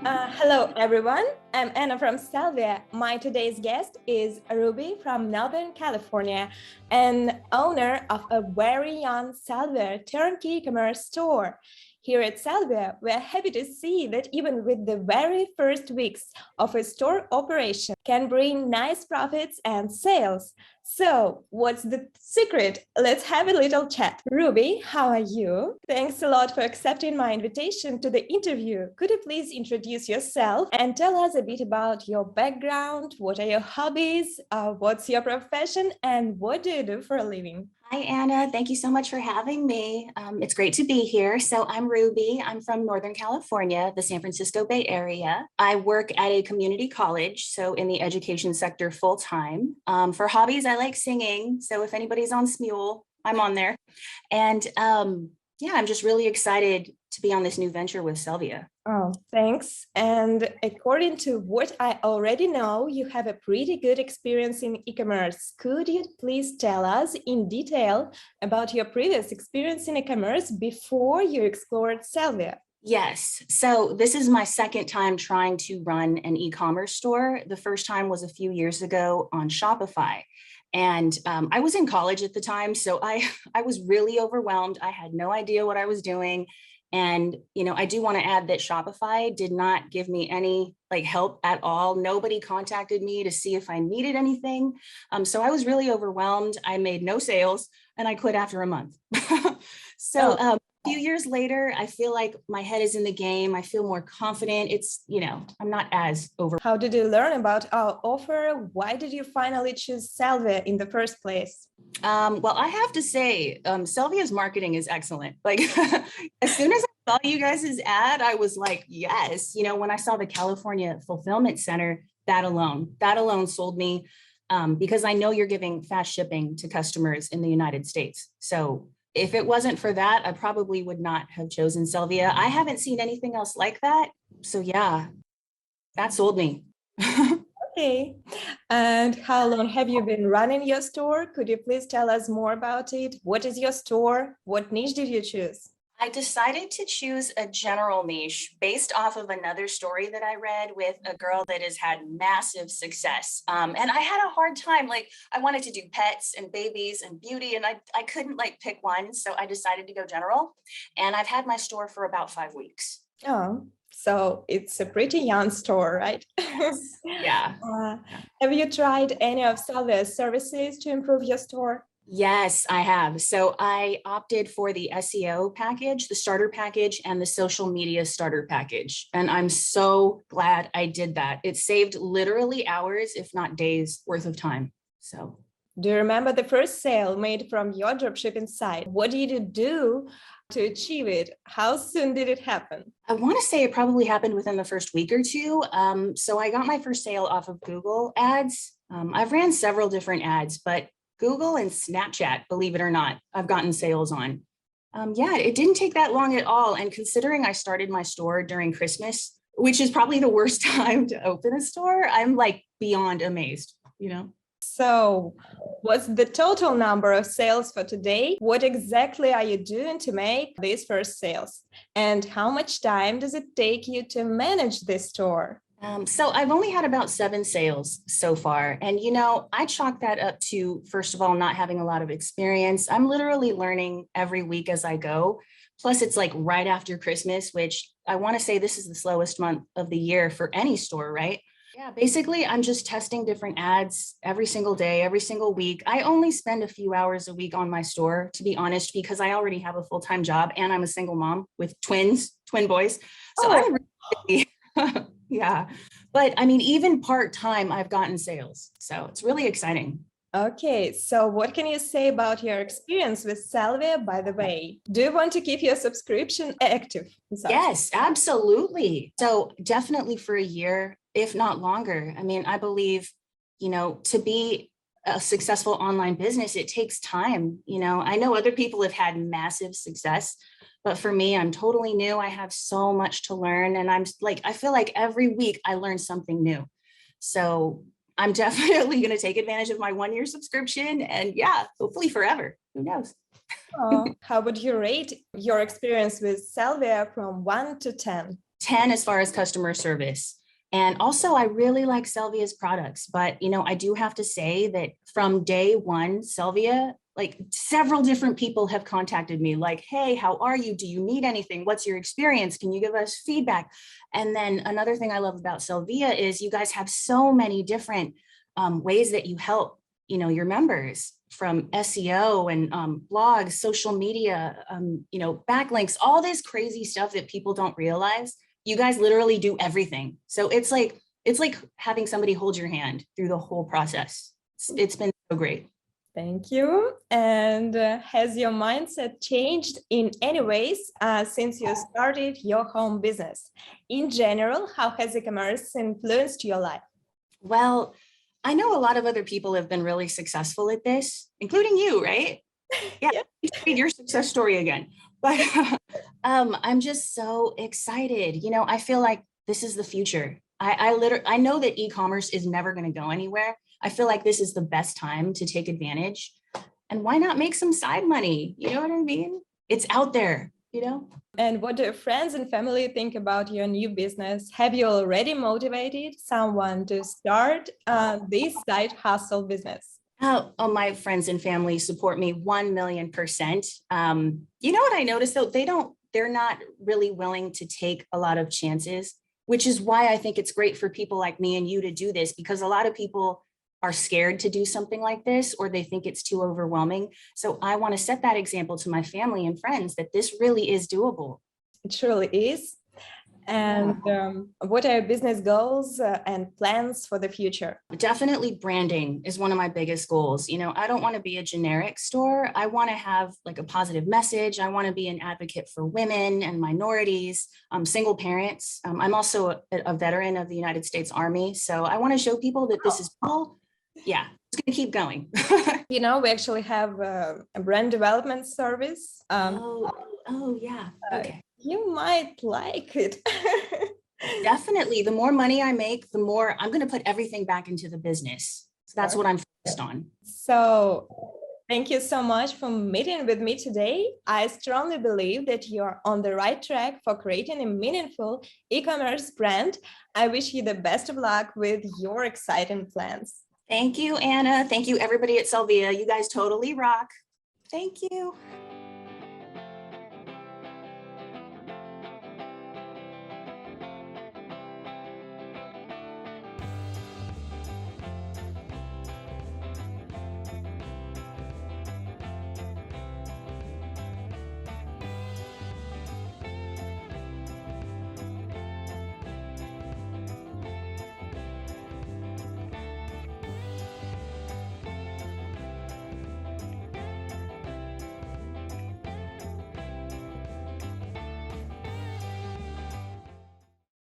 Hello everyone, I'm Anna from Sellvia. My today's guest is Ruby from Northern California, an owner of a very young Sellvia turnkey e-commerce store. Here at Sellvia, we're happy to see that even with the very first weeks of a store operation can bring nice profits and sales. So, what's the secret? Let's have a little chat. Ruby, how are you? Thanks a lot for accepting my invitation to the interview. Could you please introduce yourself and tell us a bit about your background? What are your hobbies? What's your profession? And what do you do for a living? Hi, Anna. Thank you so much for having me. It's great to be here. So I'm Ruby. I'm from Northern California, the San Francisco Bay Area. I work at a community college, so in the education sector full time. For hobbies, I like singing. So if anybody's on Smule, I'm on there. And yeah, I'm just really excited to be on this new venture with Sellvia. Oh, thanks. And according to what I already know, you have a pretty good experience in e-commerce. Could you please tell us in detail about your previous experience in e-commerce before you explored Sellvia? Yes. So this is my second time trying to run an e-commerce store. The first time was a few years ago on Shopify. And I was in college at the time, so I was really overwhelmed. I had no idea what I was doing. And, I do want to add that Shopify did not give me any help at all. Nobody contacted me to see if I needed anything. So I was really overwhelmed. I made no sales and I quit after a month. So a few years later, I feel like my head is in the game. I feel more confident. It's, I'm not as over. How did you learn about our offer? Why did you finally choose Sellvia in the first place? Well, I have to say, Sellvia's marketing is excellent. As soon as I saw you guys' ad, I was like, yes. When I saw the California Fulfillment Center, that alone sold me because I know you're giving fast shipping to customers in the United States. So if it wasn't for that, I probably would not have chosen Sellvia. I haven't seen anything else like that. So yeah, that sold me. Okay. And how long have you been running your store? Could you please tell us more about it? What is your store? What niche did you choose? I decided to choose a general niche based off of another story that I read with a girl that has had massive success. And I had a hard time. I wanted to do pets and babies and beauty, and I couldn't pick one. So I decided to go general. And I've had my store for about 5 weeks. Oh, so it's a pretty young store, right? Yeah. Have you tried any of Sellvia's services to improve your store? Yes, I have. So I opted for the SEO package, the starter package, and the social media starter package. And I'm so glad I did that. It saved literally hours, if not days worth of time. So do you remember the first sale made from your dropshipping site? What did you do to achieve it? How soon did it happen? I want to say it probably happened within the first week or two. So I got my first sale off of Google ads. I've ran several different ads, but Google and Snapchat, believe it or not, I've gotten sales on. Yeah, it didn't take that long at all. And considering I started my store during Christmas, which is probably the worst time to open a store, I'm beyond amazed, So what's the total number of sales for today? What exactly are you doing to make these first sales? And how much time does it take you to manage this store? So I've only had about 7 sales so far. And, I chalk that up to, first of all, not having a lot of experience. I'm literally learning every week as I go. Plus, it's right after Christmas, which I want to say this is the slowest month of the year for any store, right? Yeah, basically, I'm just testing different ads every single day, every single week. I only spend a few hours a week on my store, to be honest, because I already have a full-time job and I'm a single mom with twin boys. So I'm really yeah. But I mean, even part-time, I've gotten sales. So it's really exciting. Okay, so what can you say about your experience with Sellvia, by the way? Do you want to keep your subscription active? Yes, absolutely. So definitely for a year, if not longer. I mean, I believe, to be a successful online business, it takes time. I know other people have had massive success, but for me, I'm totally new. I have so much to learn. And I feel like every week I learn something new. So I'm definitely going to take advantage of my 1-year subscription and yeah, hopefully forever. Who knows? How would you rate your experience with Sellvia from 1 to 10? 10 as far as customer service. And also, I really like Sellvia's products, but I do have to say that from day one, Sellvia, like several different people have contacted me like, hey, how are you? Do you need anything? What's your experience? Can you give us feedback? And then another thing I love about Sellvia is you guys have so many different ways that you help, your members, from SEO and blogs, social media, backlinks, all this crazy stuff that people don't realize. You guys literally do everything. So it's like having somebody hold your hand through the whole process. It's been so great. Thank you. And has your mindset changed in any ways since you started your home business? In general, how has e-commerce influenced your life? Well, I know a lot of other people have been really successful at this, including you, right? Yeah. Read your success story again. But I'm just so excited. I feel like this is the future. I know that e-commerce is never going to go anywhere. I feel like this is the best time to take advantage. And why not make some side money? You know what I mean? It's out there, And what do your friends and family think about your new business? Have you already motivated someone to start this side hustle business? Oh, my friends and family support me 1,000,000%. You know what I noticed though? They're not really willing to take a lot of chances, which is why I think it's great for people like me and you to do this, because a lot of people are scared to do something like this, or they think it's too overwhelming. So I want to set that example to my family and friends that this really is doable. It truly is. And what are your business goals and plans for the future? Definitely branding is one of my biggest goals. I don't want to be a generic store. I want to have like a positive message. I want to be an advocate for women and minorities, single parents. I'm also a veteran of the United States Army. So I want to show people that this is cool. Yeah, it's going to keep going. We actually have a brand development service. Yeah. Okay. You might like it. Definitely. The more money I make, the more I'm going to put everything back into the business. So that's what I'm focused on. So thank you so much for meeting with me today. I strongly believe that you're on the right track for creating a meaningful e-commerce brand. I wish you the best of luck with your exciting plans. Thank you, Anna. Thank you, everybody at Sellvia. You guys totally rock. Thank you.